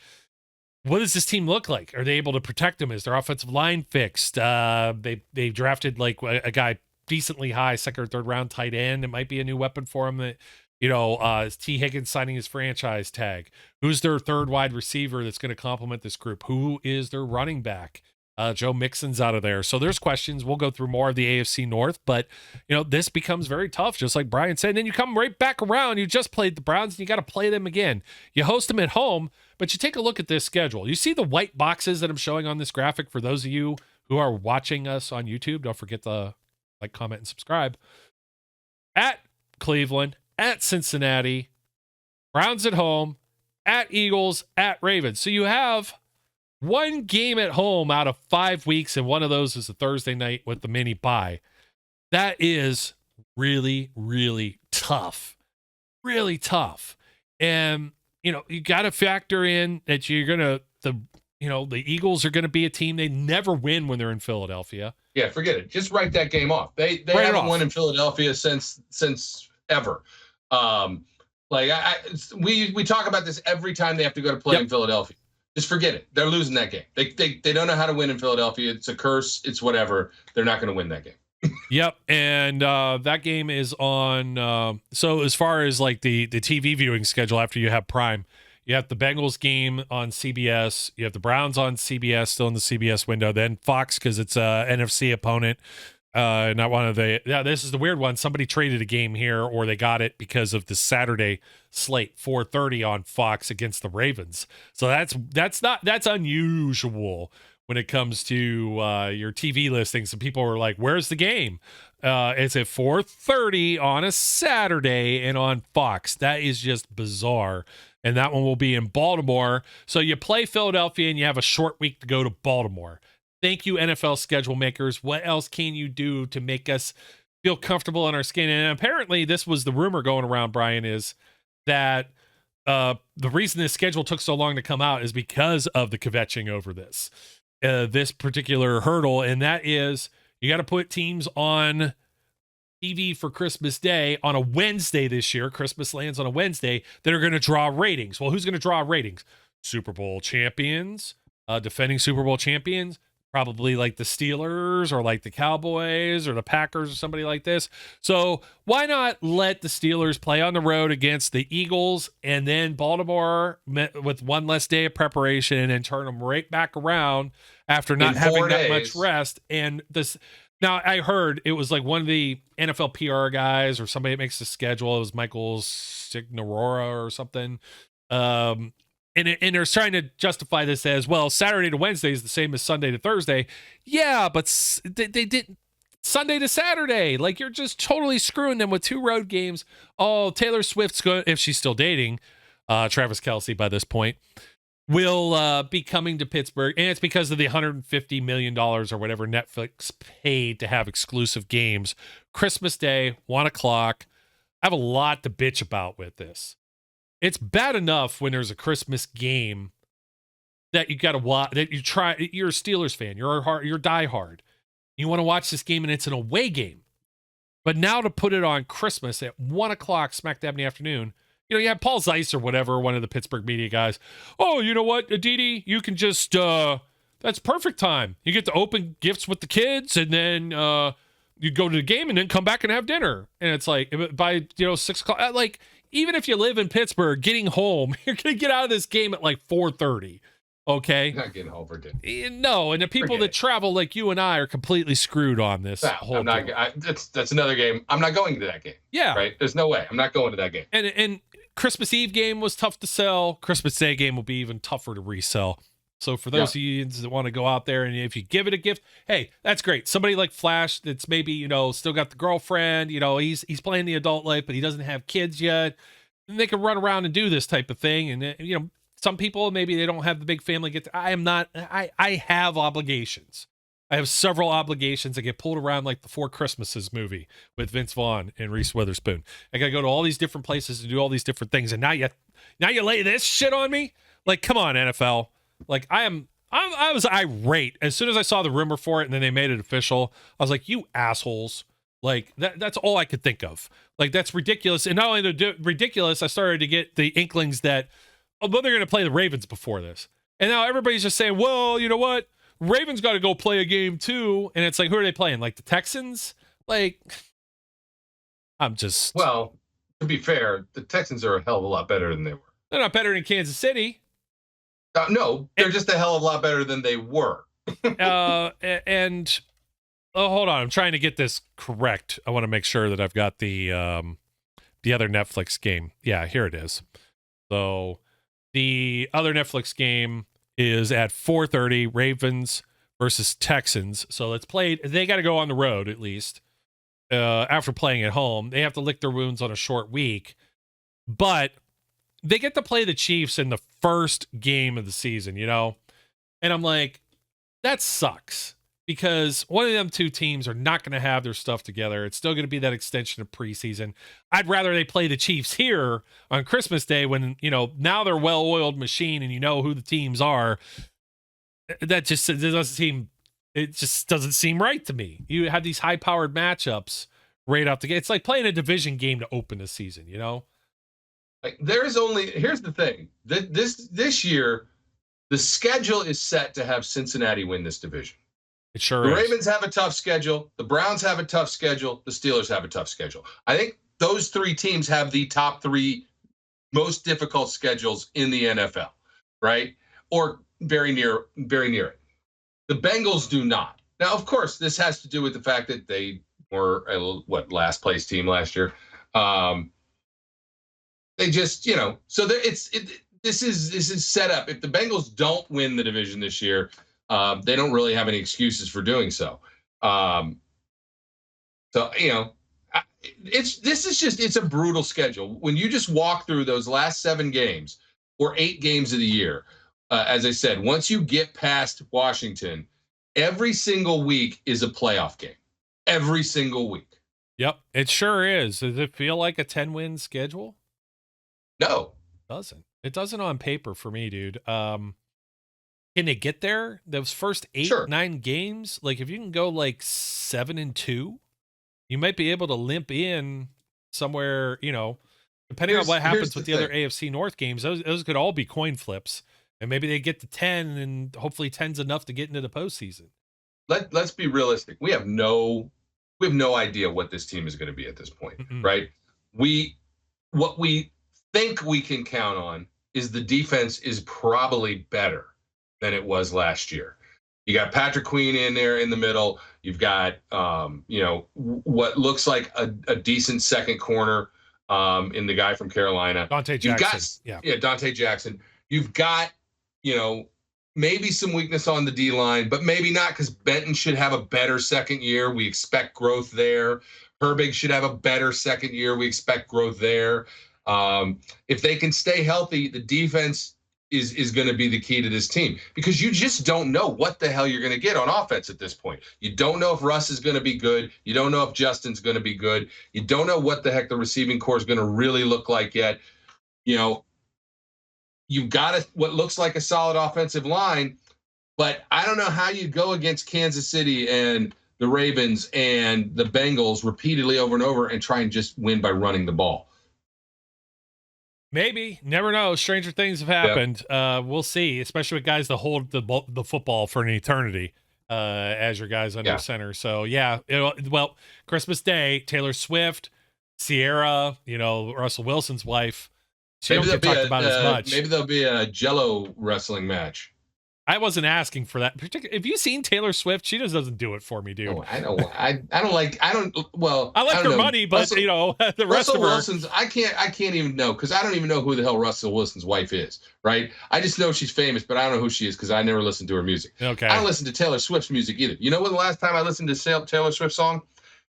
What does this team look like? Are they able to protect him? Is their offensive line fixed? They drafted like a guy decently high, second or third round tight end. It might be a new weapon for him. That is T. Higgins signing his franchise tag. Who's their third wide receiver that's going to complement this group? Who is their running back? Joe Mixon's out of there. So there's questions. We'll go through more of the AFC North, but this becomes very tough, just like Brian said. And then you come right back around. You just played the Browns and you got to play them again. You host them at home, but you take a look at this schedule. You see the white boxes that I'm showing on this graphic for those of you who are watching us on YouTube. Don't forget to like, comment, and subscribe. At Cleveland, at Cincinnati, Browns at home, at Eagles, at Ravens. So you have one game at home out of 5 weeks, and one of those is a Thursday night with the mini bye. That is really, really tough. Really tough. And, you got to factor in that the Eagles are going to be a team they never win when they're in Philadelphia. Yeah, forget it. Just write that game off. They haven't won in Philadelphia since ever. We talk about this every time they have to go to play in Philadelphia. Just forget it. They're losing that game. They don't know how to win in Philadelphia. It's a curse. It's whatever. They're not going to win that game. Yep, and that game is on. So as far as like the TV viewing schedule after you have Prime, you have the Bengals game on CBS. You have the Browns on CBS, still in the CBS window. Then Fox, because it's a NFC opponent. Not one of the. Yeah, this is the weird one. Somebody traded a game here, or they got it because of the Saturday slate, 4:30 on Fox against the Ravens. So that's unusual when it comes to your TV listings. And people were like, "Where's the game?" It's at 4:30 on a Saturday and on Fox. That is just bizarre. And that one will be in Baltimore. So you play Philadelphia and you have a short week to go to Baltimore. Thank you, NFL schedule makers. What else can you do to make us feel comfortable in our skin? And apparently this was the rumor going around, Brian, is that the reason this schedule took so long to come out is because of the kvetching over this particular hurdle. And that is, you got to put teams on TV for Christmas Day on a Wednesday this year. Christmas lands on a Wednesday that are going to draw ratings. Well, who's going to draw ratings? Super Bowl champions, defending Super Bowl champions, probably like the Steelers or like the Cowboys or the Packers or somebody like this. So why not let the Steelers play on the road against the Eagles and then Baltimore with one less day of preparation and turn them right back around after not having that much rest? And this. Now, I heard it was like one of the NFL PR guys or somebody that makes the schedule. It was Michael Signorora or something. And they're trying to justify this as, well, Saturday to Wednesday is the same as Sunday to Thursday. Yeah, but they did Sunday to Saturday. Like, you're just totally screwing them with two road games. Oh, Taylor Swift's going, if she's still dating Travis Kelce by this point, will be coming to Pittsburgh, and it's because of the $150 million or whatever Netflix paid to have exclusive games. Christmas Day, 1 o'clock. I have a lot to bitch about with this. It's bad enough when there's a Christmas game that you got to watch, that you try. You're a Steelers fan. You're diehard. You want to watch this game, and it's an away game. But now to put it on Christmas at 1 o'clock, smack dab in the afternoon. You have Paul Zeiss or whatever, one of the Pittsburgh media guys. Oh, you know what, Aditi? You can just, that's perfect time. You get to open gifts with the kids, and then you go to the game and then come back and have dinner. And it's like, by, 6 o'clock, like, even if you live in Pittsburgh, getting home, you're going to get out of this game at like 4:30. Okay. Not getting home for dinner. No, and the people that travel like you and I are completely screwed on this whole thing. That's another game. I'm not going to that game. Yeah. Right? There's no way. I'm not going to that game. And Christmas Eve game was tough to sell. Christmas Day game will be even tougher to resell. So for those of you that want to go out there, and if you give it a gift, hey, that's great. Somebody like Flash that's maybe, still got the girlfriend, he's playing the adult life, but he doesn't have kids yet. And they can run around and do this type of thing. And, some people, maybe they don't have the big family I have obligations. I have several obligations. I get pulled around like the Four Christmases movie with Vince Vaughn and Reese Witherspoon. I got to go to all these different places to do all these different things. And now you lay this shit on me? Like, come on, NFL. Like, I was irate. As soon as I saw the rumor for it and then they made it official, I was like, you assholes. Like, that's all I could think of. Like, that's ridiculous. And not only ridiculous, I started to get the inklings that, they're going to play the Ravens before this. And now everybody's just saying, well, you know what? Ravens got to go play a game too. And it's like, who are they playing? Like the Texans? Like, Well, to be fair, the Texans are a hell of a lot better than they were. They're not better than Kansas City. No, they're just a hell of a lot better than they were. And hold on. I'm trying to get this correct. I want to make sure that I've got the other Netflix game. Yeah, here it is. So the other Netflix game is at 4:30, Ravens versus Texans. So it's played. They got to go on the road at least. After playing at home, they have to lick their wounds on a short week, but they get to play the Chiefs in the first game of the season, And I'm like, that sucks. because one of them two teams are not going to have their stuff together. It's still going to be that extension of preseason. I'd rather they play the Chiefs here on Christmas Day when, now they're a well-oiled machine and you know who the teams are. That just it just doesn't seem right to me. You have these high-powered matchups right out the gate. It's like playing a division game to open the season, Like here's the thing. This year, the schedule is set to have Cincinnati win this division. It sure is. The is. Ravens have a tough schedule. The Browns have a tough schedule. The Steelers have a tough schedule. I think those three teams have the top three most difficult schedules in the NFL, right? Or very near it. The Bengals do not. Now, of course, this has to do with the fact that they were last place team last year. They just, so this is set up. If the Bengals don't win the division this year, they don't really have any excuses for doing so. It's a brutal schedule. When you just walk through those last 7 games or 8 games of the year, as I said, once you get past Washington, every single week is a playoff game. Every single week. Yep, it sure is. Does it feel like a 10-win schedule? No. It doesn't on paper for me, dude. Can it get there? Those first 8-9 games, like if you can go like 7-2, you might be able to limp in somewhere, depending on what happens with the other AFC North games. Those could all be coin flips, and maybe they get to 10, and hopefully 10's enough to get into the postseason. Let's be realistic. We have no idea what this team is going to be at this point, right? What we think we can count on is the defense is probably better than it was last year. You got Patrick Queen in there in the middle. You've got, what looks like a decent second corner in the guy from Carolina. Dante Jackson. Dante Jackson. You've got, maybe some weakness on the D-line, but maybe not, because Benton should have a better second year. We expect growth there. Herbig should have a better second year. We expect growth there. If they can stay healthy, the defense is going to be the key to this team, because you just don't know what the hell you're going to get on offense at this point. You don't know if Russ is going to be good. You don't know if Justin's going to be good. You don't know what the heck the receiving core is going to really look like yet. You've got what looks like a solid offensive line, but I don't know how you go against Kansas City and the Ravens and the Bengals repeatedly over and over and try and just win by running the ball. Maybe. Never know. Stranger things have happened. Yep. We'll see, especially with guys that hold the football for an eternity as your guys under center. So, Christmas Day, Taylor Swift, Sierra, Russell Wilson's wife. She don't get talked about as much. Maybe there'll be a Jello wrestling match. I wasn't asking for that. Have you seen Taylor Swift? She just doesn't do it for me, dude. Oh, I like her money, but the rest of her. Wilson's, I can't even know, because I don't even know who the hell Russell Wilson's wife is, right? I just know she's famous, but I don't know who she is because I never listened to her music. Okay. I don't listen to Taylor Swift's music either. You know when the last time I listened to Taylor Swift's song?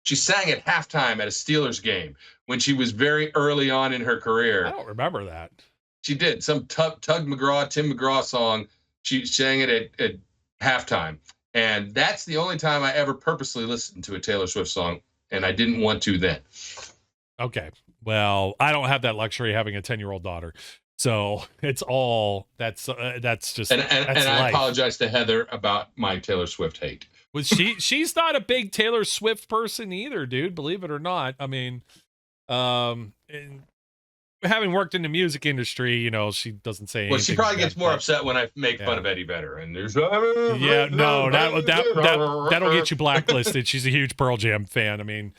She sang at halftime at a Steelers game when she was very early on in her career. I don't remember that. She did. Some Tim McGraw song. She sang it at halftime. And that's the only time I ever purposely listened to a Taylor Swift song, and I didn't want to then. Okay. Well, I don't have that luxury having a 10-year-old daughter. So it's all that's just and that's I apologize to Heather about my Taylor Swift hate. She's not a big Taylor Swift person either, dude, believe it or not. I mean, having worked in the music industry, she doesn't say anything. Well, she probably gets more upset when I make fun of Eddie Vedder, and there's that'll get you blacklisted. She's a huge Pearl Jam fan. I mean,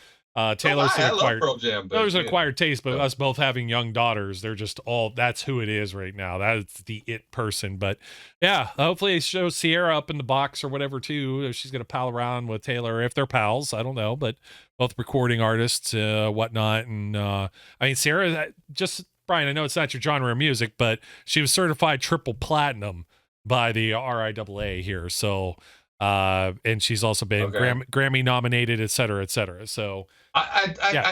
Taylor's I love Pearl Jam, Taylor's an acquired taste, but us both having young daughters, they're just that's who it is right now. That's the it person. But yeah, hopefully they show Sierra up in the box or whatever too. She's gonna pal around with Taylor if they're pals. I don't know, but both recording artists, whatnot. And I mean, Sierra, just Brian, I know it's not your genre of music, but she was certified triple platinum by the RIAA here. So and she's also been Grammy nominated, et cetera, et cetera. So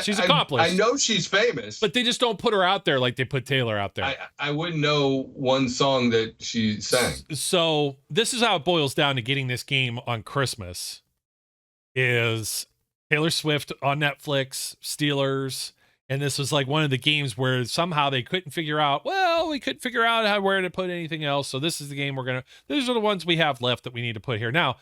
She's accomplished. I know she's famous, but they just don't put her out there like they put Taylor out there. I wouldn't know one song that she sang. So this is how it boils down to getting this game on Christmas. Is Taylor Swift on Netflix, Steelers, and this was like one of the games where somehow they couldn't figure out. Well, we couldn't figure out where to put anything else. So this is the game these are the ones we have left that we need to put here now.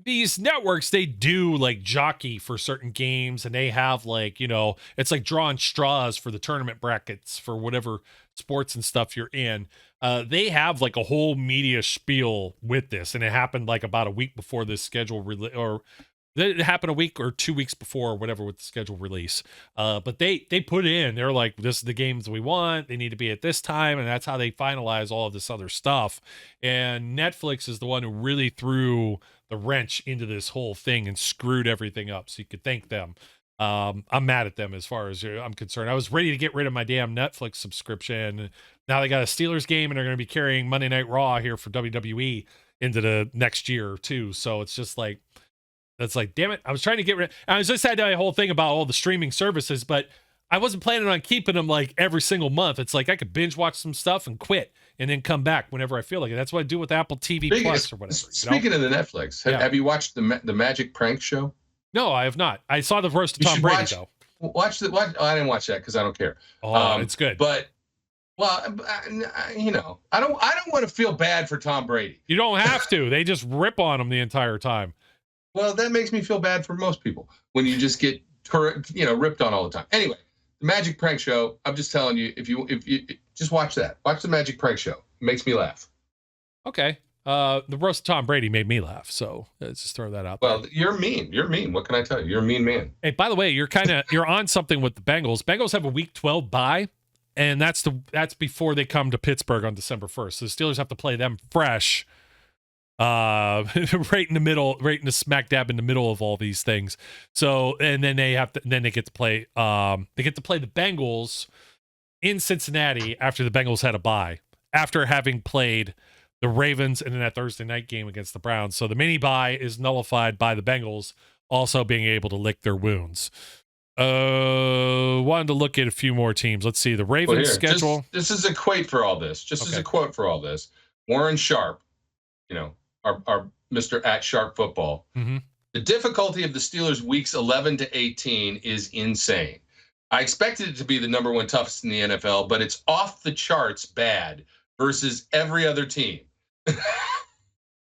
These networks, they do like jockey for certain games, and they have like, it's like drawing straws for the tournament brackets for whatever sports and stuff you're in. They have like a whole media spiel with this, and it happened like about a week before this schedule or it happened a week or 2 weeks before or whatever with the schedule release. But they put in, they're like, this is the games we want. They need to be at this time. And that's how they finalize all of this other stuff. And Netflix is the one who really threw the wrench into this whole thing and screwed everything up. So you could thank them. I'm mad at them as far as I'm concerned. I was ready to get rid of my damn Netflix subscription. Now they got a Steelers game, and they're going to be carrying Monday Night Raw here for WWE into the next year too. So it's just like, that's like, damn it. I was trying to get rid. I was just had that whole thing about all the streaming services, but I wasn't planning on keeping them like every single month. It's like I could binge watch some stuff and quit and then come back whenever I feel like it. That's what I do with Apple TV Plus or whatever. Speaking of the Netflix, have you watched the Magic Prank Show? No, I have not. I saw the roast of Tom Brady though. Watch I didn't watch that because I don't care. Oh, it's good. But well, I don't want to feel bad for Tom Brady. You don't have to. They just rip on him the entire time. Well, that makes me feel bad for most people when you just get ripped on all the time. Anyway, the Magic Prank Show. I'm just telling you, if you just watch that, watch the Magic Prank Show. It makes me laugh. Okay. The roast of Tom Brady made me laugh, so let's just throw that out there. Well, you're mean. You're mean. What can I tell you? You're a mean man. Hey, by the way, you're on something with the Bengals. Bengals have a Week 12 bye, and that's before they come to Pittsburgh on December 1st. So the Steelers have to play them fresh. Right in the smack dab in the middle of all these things. So, and then they get to play the Bengals in Cincinnati after the Bengals had a bye, after having played the Ravens and then that Thursday night game against the Browns. So the mini bye is nullified by the Bengals also being able to lick their wounds. Wanted to look at a few more teams. Let's see the Ravens schedule. This is a quote for all this. As a quote for all this. Warren Sharp, our Mr. at Sharp Football. Mm-hmm. The difficulty of the Steelers weeks 11 to 18 is insane. I expected it to be the number one toughest in the NFL, but it's off the charts bad versus every other team.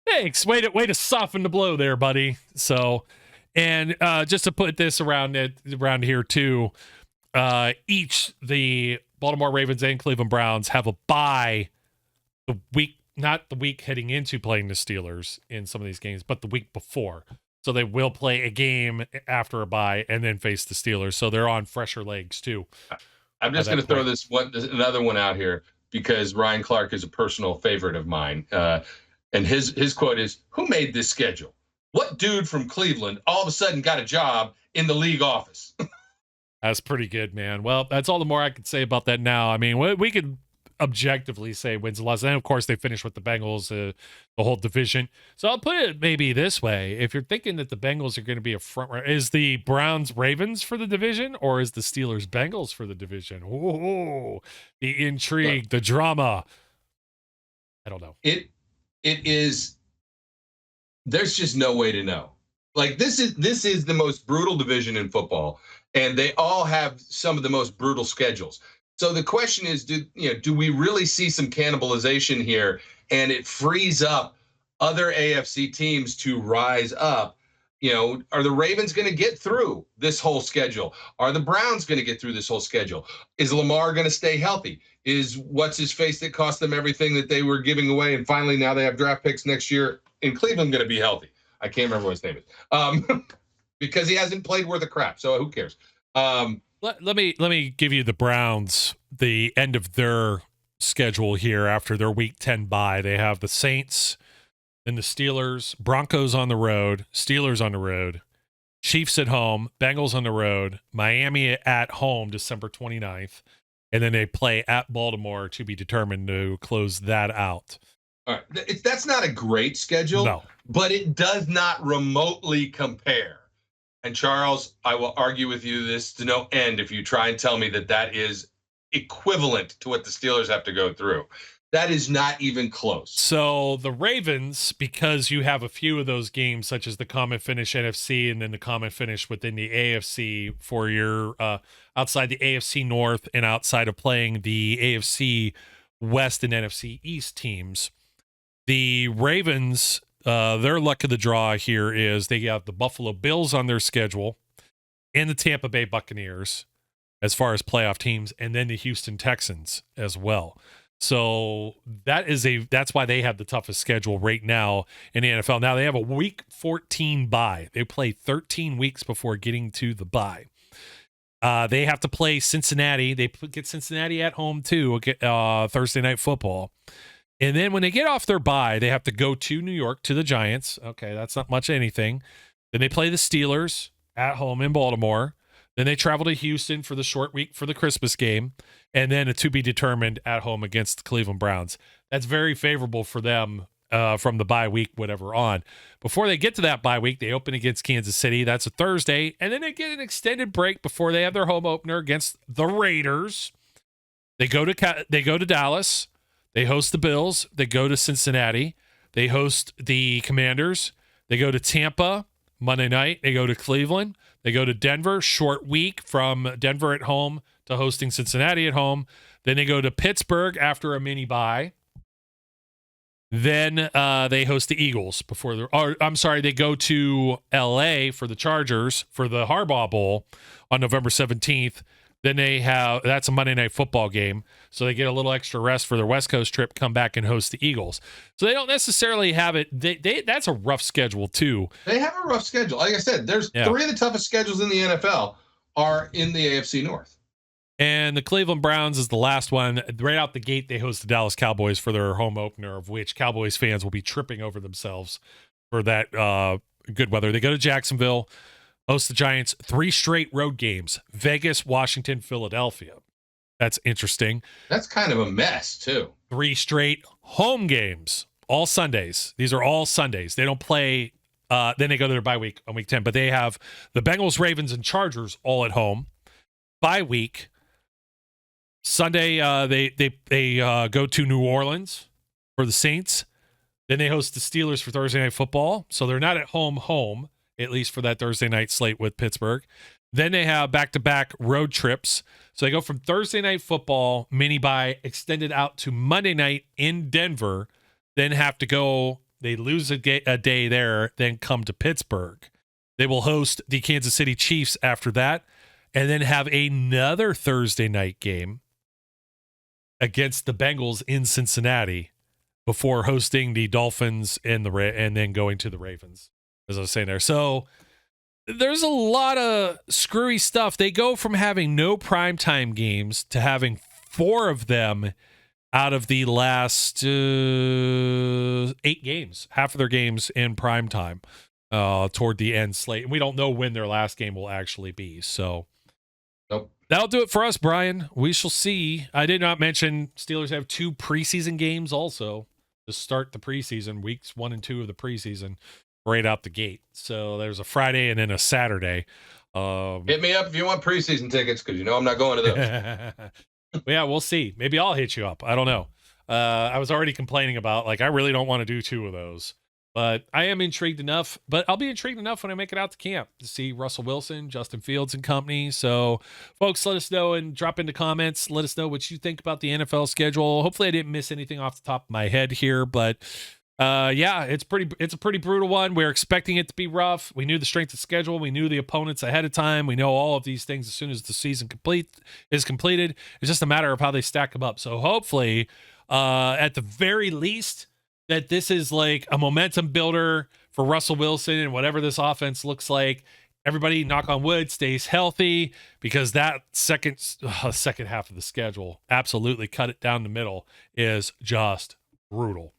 Thanks. Way to soften the blow there, buddy. So, and just to put this around here too, each the Baltimore Ravens and Cleveland Browns have a bye the week. Not the week heading into playing the Steelers in some of these games, but the week before. So they will play a game after a bye and then face the Steelers. So they're on fresher legs too. I'm just going to throw another one out here because Ryan Clark is a personal favorite of mine. And his quote is, "Who made this schedule? What dude from Cleveland all of a sudden got a job in the league office?" That's pretty good, man. Well, that's all the more I could say about that now. I mean, we could objectively say wins and losses. And of course, they finished with the Bengals, the whole division. So I'll put it maybe this way. If you're thinking that the Bengals are going to be a front runner, is the Browns Ravens for the division or is the Steelers Bengals for the division? Oh, the intrigue, the drama. I don't know. It is. There's just no way to know. Like this is the most brutal division in football, and they all have some of the most brutal schedules. So the question is, do we really see some cannibalization here, and it frees up other AFC teams to rise up? Are the Ravens going to get through this whole schedule? Are the Browns going to get through this whole schedule? Is Lamar going to stay healthy? Is what's his face that cost them everything that they were giving away, and finally now they have draft picks next year in Cleveland going to be healthy? I can't remember what his name is because he hasn't played worth a crap. So who cares? Let me give you the Browns, the end of their schedule here after their Week 10 bye. They have the Saints and the Steelers, Broncos on the road, Steelers on the road, Chiefs at home, Bengals on the road, Miami at home December 29th, and then they play at Baltimore to be determined to close that out. All right. That's not a great schedule, no, but it does not remotely compare. And Charles, I will argue with you this to no end if you try and tell me that is equivalent to what the Steelers have to go through. That is not even close. So the Ravens, because you have a few of those games, such as the common finish NFC and then the common finish within the AFC for your outside the AFC North and outside of playing the AFC West and NFC East teams, the Ravens, their luck of the draw here is they have the Buffalo Bills on their schedule and the Tampa Bay Buccaneers as far as playoff teams, and then the Houston Texans as well. So that's why they have the toughest schedule right now in the NFL. Now they have a week 14 bye. They play 13 weeks before getting to the bye. They have to play Cincinnati. They get Cincinnati at home too, Thursday Night Football. And then when they get off their bye, they have to go to New York to the Giants. Okay, that's not much anything. Then they play the Steelers at home in Baltimore. Then they travel to Houston for the short week for the Christmas game, and then a to be determined at home against the Cleveland Browns. That's very favorable for them from the bye week, whatever on. Before they get to that bye week, they open against Kansas City. That's a Thursday, and then they get an extended break before they have their home opener against the Raiders. They go to Dallas. They host the Bills. They go to Cincinnati. They host the Commanders. They go to Tampa Monday night. They go to Cleveland. They go to Denver, short week from Denver at home to hosting Cincinnati at home. Then they go to Pittsburgh after a mini bye. Then they host the Eagles they go to LA for the Chargers for the Harbaugh Bowl on November 17th. Then that's a Monday Night Football game. So they get a little extra rest for their West Coast trip, come back and host the Eagles. So they don't necessarily have it. That's a rough schedule too. They have a rough schedule. Like I said, three of the toughest schedules in the NFL are in the AFC North. And the Cleveland Browns is the last one. Right out the gate, they host the Dallas Cowboys for their home opener, of which Cowboys fans will be tripping over themselves for that good weather. They go to Jacksonville, host the Giants, 3 straight road games, Vegas, Washington, Philadelphia. That's interesting. That's kind of a mess, too. 3 straight home games, all Sundays. These are all Sundays. They don't play, then they go to their bye week on week 10, but they have the Bengals, Ravens, and Chargers all at home. Bye week. Sunday, they go to New Orleans for the Saints. Then they host the Steelers for Thursday Night Football. So they're not at home, at least for that Thursday night slate with Pittsburgh. Then they have back-to-back road trips. So they go from Thursday Night Football, mini bye, extended out to Monday night in Denver, then have to go, they lose a day there, then come to Pittsburgh. They will host the Kansas City Chiefs after that, and then have another Thursday night game against the Bengals in Cincinnati before hosting the Dolphins and then going to the Ravens, as I was saying there. So there's a lot of screwy stuff. They go from having no primetime games to having 4 of them out of the last 8 games, half of their games in primetime toward the end slate. And we don't know when their last game will actually be. So nope. That'll do it for us, Brian. We shall see. I did not mention Steelers have 2 preseason games also to start the preseason, weeks 1 and 2 of the preseason right out the gate. So there's a Friday and then a Saturday. Hit me up if you want preseason tickets, because I'm not going to those. Yeah, we'll see. Maybe I'll hit you up. I don't know. I was already complaining about, I really don't want to do 2 of those. But I am intrigued enough. But I'll be intrigued enough when I make it out to camp to see Russell Wilson, Justin Fields, and company. So, folks, let us know and drop into comments. Let us know what you think about the NFL schedule. Hopefully, I didn't miss anything off the top of my head here. But, yeah, it's a pretty brutal one. We're expecting it to be rough. We knew the strength of schedule. We knew the opponents ahead of time. We know all of these things as soon as the season is completed. It's just a matter of how they stack them up. So, hopefully, at the very least, that this is like a momentum builder for Russell Wilson and whatever this offense looks like. Everybody, knock on wood, stays healthy, because that second half of the schedule, absolutely cut it down the middle, is just brutal.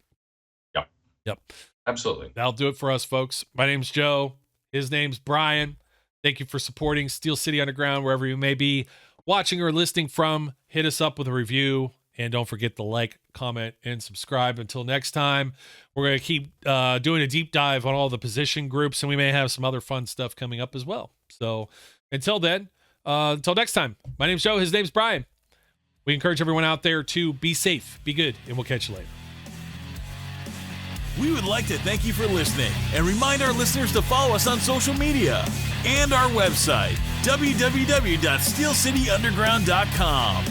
Yep. Absolutely. That'll do it for us, folks. My name's Joe. His name's Brian. Thank you for supporting Steel City Underground wherever you may be watching or listening from. Hit us up with a review. And don't forget to like, comment, and subscribe. Until next time, we're going to keep doing a deep dive on all the position groups, and we may have some other fun stuff coming up as well. So until then, until next time, my name's Joe. His name's Brian. We encourage everyone out there to be safe, be good, and we'll catch you later. We would like to thank you for listening and remind our listeners to follow us on social media and our website, www.steelcityunderground.com.